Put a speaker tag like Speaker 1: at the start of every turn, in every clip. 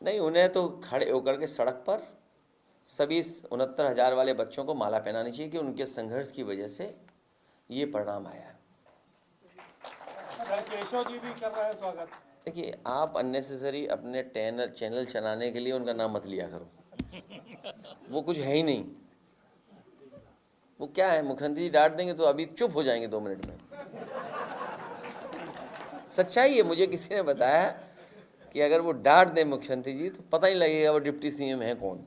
Speaker 1: नहीं, उन्हें तो खड़े होकर के सड़क पर सभी 69,000 वाले बच्चों को माला पहनानी चाहिए कि उनके संघर्ष की वजह से ये परिणाम आया।
Speaker 2: केशव जी भी कर रहे हैं स्वागत।
Speaker 1: देखिए, आप अननेसेसरी अपने चैनल चलाने के लिए उनका नाम मत लिया करो, वो कुछ है ही नहीं। वो क्या है, मुख्यमंत्री जी डांट देंगे तो अभी चुप हो जाएंगे 2 मिनट में। सच्चाई है, मुझे किसी ने बताया कि अगर वो डांट दें मुख्यमंत्री जी तो पता ही लगेगा वो डिप्टी सीएम है कौन।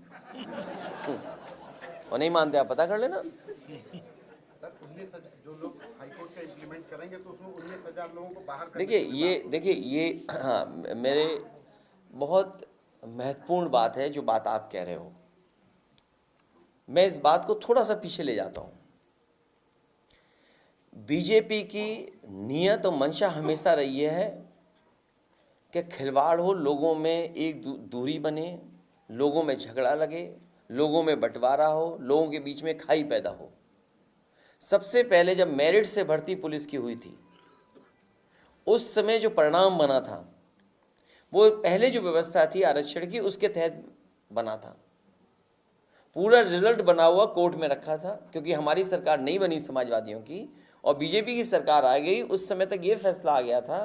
Speaker 1: और नहीं मानते आप पता कर लेना।
Speaker 3: सर 19 जो लोग हाईकोर्ट का इम्प्लीमेंट करेंगे तो उसमें 19,000 लोगों को बाहर
Speaker 1: देखिए ये हाँ, मेरे बहुत महत्वपूर्ण बात है जो बात आप कह रहे हो। मैं इस बात को थोड़ा सा पीछे ले जाता हूं। बीजेपी की नियत और मंशा हमेशा रही है कि खिलवाड़ हो, लोगों में एक दूरी बने, लोगों में झगड़ा लगे, लोगों में बंटवारा हो, लोगों के बीच में खाई पैदा हो। सबसे पहले जब मेरिट से भर्ती पुलिस की हुई थी, उस समय जो परिणाम बना था वो पहले जो व्यवस्था थी आरक्षण की उसके तहत बना था। पूरा रिजल्ट बना हुआ कोर्ट में रखा था, क्योंकि हमारी सरकार नहीं बनी समाजवादियों की और बीजेपी की सरकार आ गई। उस समय तक ये फैसला आ गया था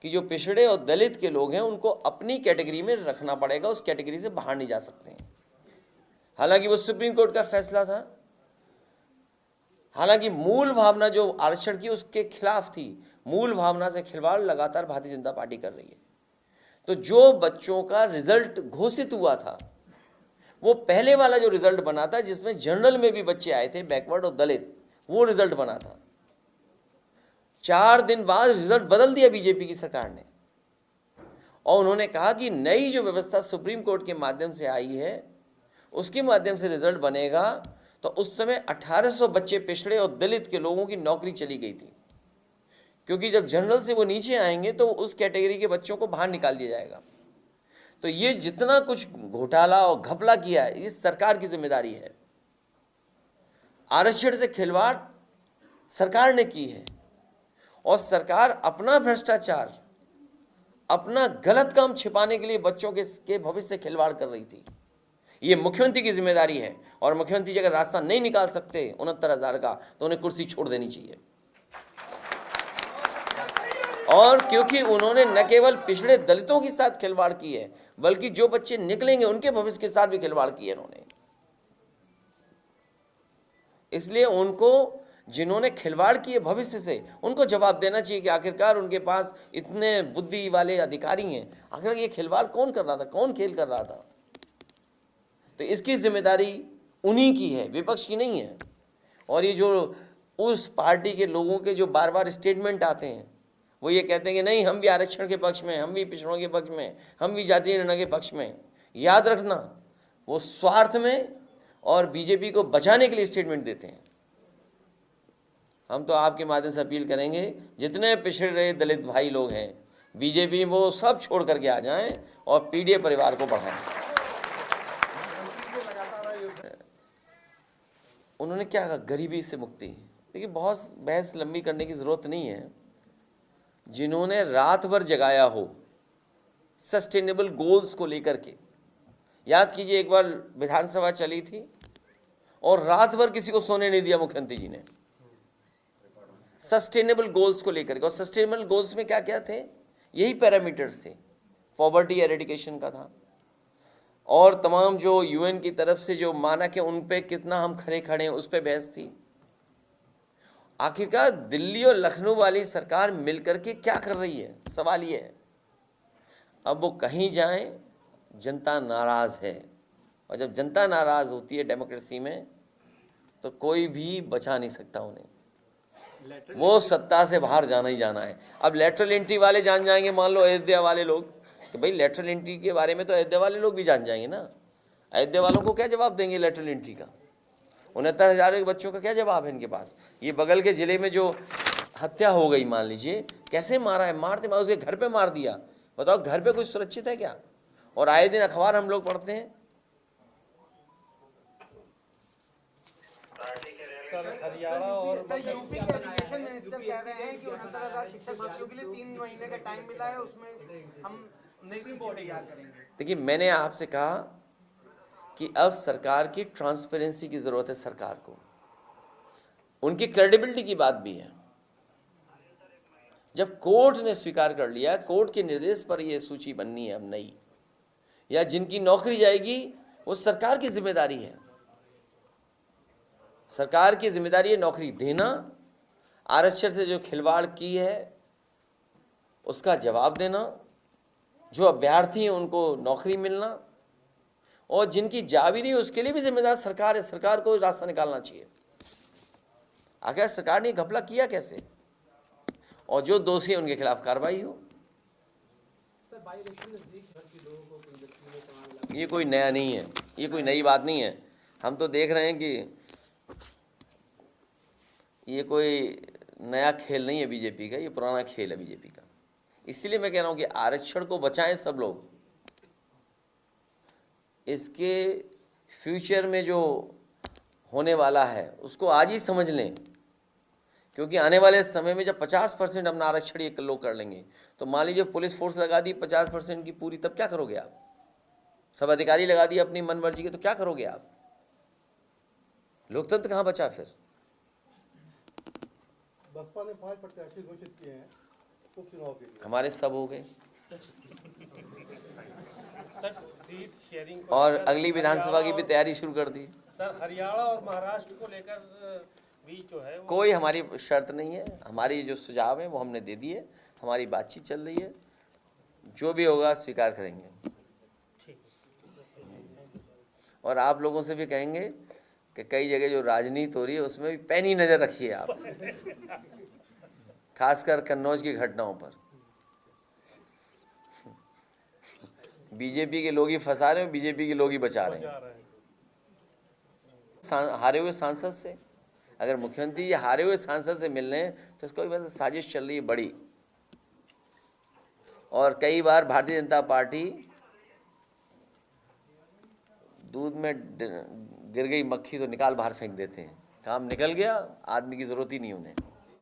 Speaker 1: कि जो पिछड़े और दलित के लोग हैं उनको अपनी कैटेगरी में रखना पड़ेगा, उस कैटेगरी से बाहर नहीं जा सकते हैं। हालांकि वो सुप्रीम कोर्ट का फैसला था, हालांकि मूल भावना जो आरक्षण की उसके खिलाफ थी। मूल भावना से खिलवाड़ लगातार भारतीय जनता पार्टी कर रही है। तो जो बच्चों का रिजल्ट घोषित हुआ था वो पहले वाला जो रिजल्ट बना था जिसमें जनरल में भी बच्चे आए थे, बैकवर्ड और दलित, वो रिजल्ट बना था। 4 दिन बाद रिजल्ट बदल दिया बीजेपी की सरकार ने और उन्होंने कहा कि नई जो व्यवस्था सुप्रीम कोर्ट के माध्यम से आई है उसके माध्यम से रिजल्ट बनेगा। तो उस समय 1800 बच्चे पिछड़े और दलित के लोगों की नौकरी चली गई थी, क्योंकि जब जनरल से वो नीचे आएंगे तो उस कैटेगरी के बच्चों को बाहर निकाल दिया जाएगा। तो ये जितना कुछ घोटाला और घपला किया है इस सरकार की जिम्मेदारी है। आरक्षण से खिलवाड़ सरकार ने की है और सरकार अपना भ्रष्टाचार, अपना गलत काम छिपाने के लिए बच्चों के भविष्य से खिलवाड़ कर रही थी। ये मुख्यमंत्री की जिम्मेदारी है और मुख्यमंत्री जी अगर रास्ता नहीं निकाल सकते 69,000 का तो उन्हें कुर्सी छोड़ देनी चाहिए। और क्योंकि उन्होंने न केवल पिछड़े दलितों के साथ खिलवाड़ की है बल्कि जो बच्चे निकलेंगे उनके भविष्य के साथ भी खिलवाड़ की है इन्होंने। इसलिए उनको, जिन्होंने खिलवाड़ किए भविष्य से, उनको जवाब देना चाहिए कि आखिरकार उनके पास इतने बुद्धि वाले अधिकारी हैं, आखिर ये खिलवाड़ कौन कर रहा था, कौन खेल कर रहा था। तो इसकी जिम्मेदारी उन्हीं की है, विपक्ष की नहीं है। और ये जो उस पार्टी के लोगों के जो बार बार स्टेटमेंट आते हैं, वो ये कहते हैं कि नहीं हम भी आरक्षण के पक्ष में, हम भी पिछड़ों के पक्ष में, हम भी जातीय निर्णय के पक्ष में। याद रखना, वो स्वार्थ में और बीजेपी को बचाने के लिए स्टेटमेंट देते हैं। हम तो आपके माध्यम से अपील करेंगे, जितने पिछड़े दलित भाई लोग हैं बीजेपी में, वो सब छोड़ करके आ जाएं और पीडीए परिवार को बढ़ाएं। उन्होंने क्या कहा, गरीबी से मुक्ति। देखिए, बहुत बहस लंबी करने की जरूरत नहीं है। जिन्होंने रात भर जगाया हो सस्टेनेबल गोल्स को लेकर के, याद कीजिए एक बार विधानसभा चली थी और रात भर किसी को सोने नहीं दिया मुख्यमंत्री जी ने, सस्टेनेबल गोल्स को लेकर के। और सस्टेनेबल गोल्स में क्या क्या थे, यही पैरामीटर्स थे। पॉवर्टी एरेडिकेशन का था और तमाम जो यूएन की तरफ से जो मानक है उन पे कितना हम खड़े हैं उस पे बहस थी। आखिरकार दिल्ली और लखनऊ वाली सरकार मिलकर के क्या कर रही है, सवाल ये है। अब वो कहीं जाएं, जनता नाराज है और जब जनता नाराज होती है डेमोक्रेसी में तो कोई भी बचा नहीं सकता उन्हें। वो सत्ता से बाहर जाना ही जाना है। अब लेटरल एंट्री वाले जान जाएंगे, मान लो अयोध्या वाले लोग, तो भाई लेटरल एंट्री के बारे में तो अयोध्या वाले लोग भी जान जाएंगे ना। अयोध्या वालों को क्या जवाब देंगे लेटरल एंट्री का? 69,000 बच्चों का क्या जवाब है इनके पास? ये बगल के जिले में जो हत्या हो गई, मान लीजिए, कैसे मारा है, मारते मार उसके घर पे मार दिया। बताओ, घर पे कोई सुरक्षित है क्या? और आए दिन अखबार हम लोग पढ़ते हैं।
Speaker 2: हरियाणा और
Speaker 4: यूपी के एजुकेशन मिनिस्टर कह रहे हैं कि 69,000 शिक्षक भर्तियों के लिए 3 महीने का टाइम मिला है, उसमें हम
Speaker 1: देखिए, मैंने आपसे कहा कि अब सरकार की ट्रांसपेरेंसी की ज़रूरत है। सरकार को उनकी क्रेडिबिलिटी की बात भी है। जब कोर्ट ने स्वीकार कर लिया, कोर्ट के निर्देश पर यह सूची बननी है अब नई, या जिनकी नौकरी जाएगी वो सरकार की जिम्मेदारी है। सरकार की जिम्मेदारी है नौकरी देना, आरक्षण से जो खिलवाड़ की है उसका जवाब देना, जो अभ्यर्थी हैं उनको नौकरी मिलना, और जिनकी जा भी नहीं उसके लिए भी जिम्मेदार सरकार है। सरकार को रास्ता निकालना चाहिए। आखिर सरकार ने घपला किया कैसे, और जो दोषी हैं उनके खिलाफ कार्रवाई हो। ये कोई नया नहीं है, ये कोई नई बात नहीं है। हम तो देख रहे हैं कि ये कोई नया खेल नहीं है बीजेपी का, ये पुराना खेल है बीजेपी का। इसलिए मैं कह रहा हूं कि आरक्षण को बचाएं सब लोग। इसके फ्यूचर में जो होने वाला है उसको आज ही समझ लें, क्योंकि आने वाले समय में जब 50% अपना आरक्षण ये लोग कर लेंगे, तो मान लीजिए पुलिस फोर्स लगा दी 50% की पूरी, तब क्या करोगे आप? सब अधिकारी लगा दिए अपनी मन मर्जी के, तो क्या करोगे आप? लोकतंत्र कहाँ बचा फिर?
Speaker 3: बसपा ने 5 प्रत्याशी घोषित किए हैं उपचुनाव के लिए।
Speaker 1: हमारे सब हो गए,
Speaker 2: सर सीट शेयरिंग को
Speaker 1: और
Speaker 2: लेकर
Speaker 1: अगली विधानसभा की भी तैयारी शुरू कर दी।
Speaker 2: सर हरियाणा और महाराष्ट्र को लेकर भी जो है वो
Speaker 1: कोई हमारी शर्त नहीं है। हमारी जो सुझाव है वो हमने दे दिए, हमारी बातचीत चल रही है, जो भी होगा स्वीकार करेंगे। और आप लोगों से भी कहेंगे कि कई जगह जो राजनीति हो रही है उसमें भी पैनी नज़र रखिए आप, खासकर कन्नौज की घटनाओं पर। बीजेपी के लोग ही फंसा रहे हैं, बीजेपी के लोग ही बचा रहे हैं। हारे हुए सांसद से, अगर मुख्यमंत्री ये हारे हुए सांसद से मिल रहे हैं तो इसका मतलब साजिश चल रही है बड़ी। और कई बार भारतीय जनता पार्टी दूध में गिर गई मक्खी तो निकाल बाहर फेंक देते हैं। काम निकल गया, आदमी की जरूरत ही नहीं उन्हें।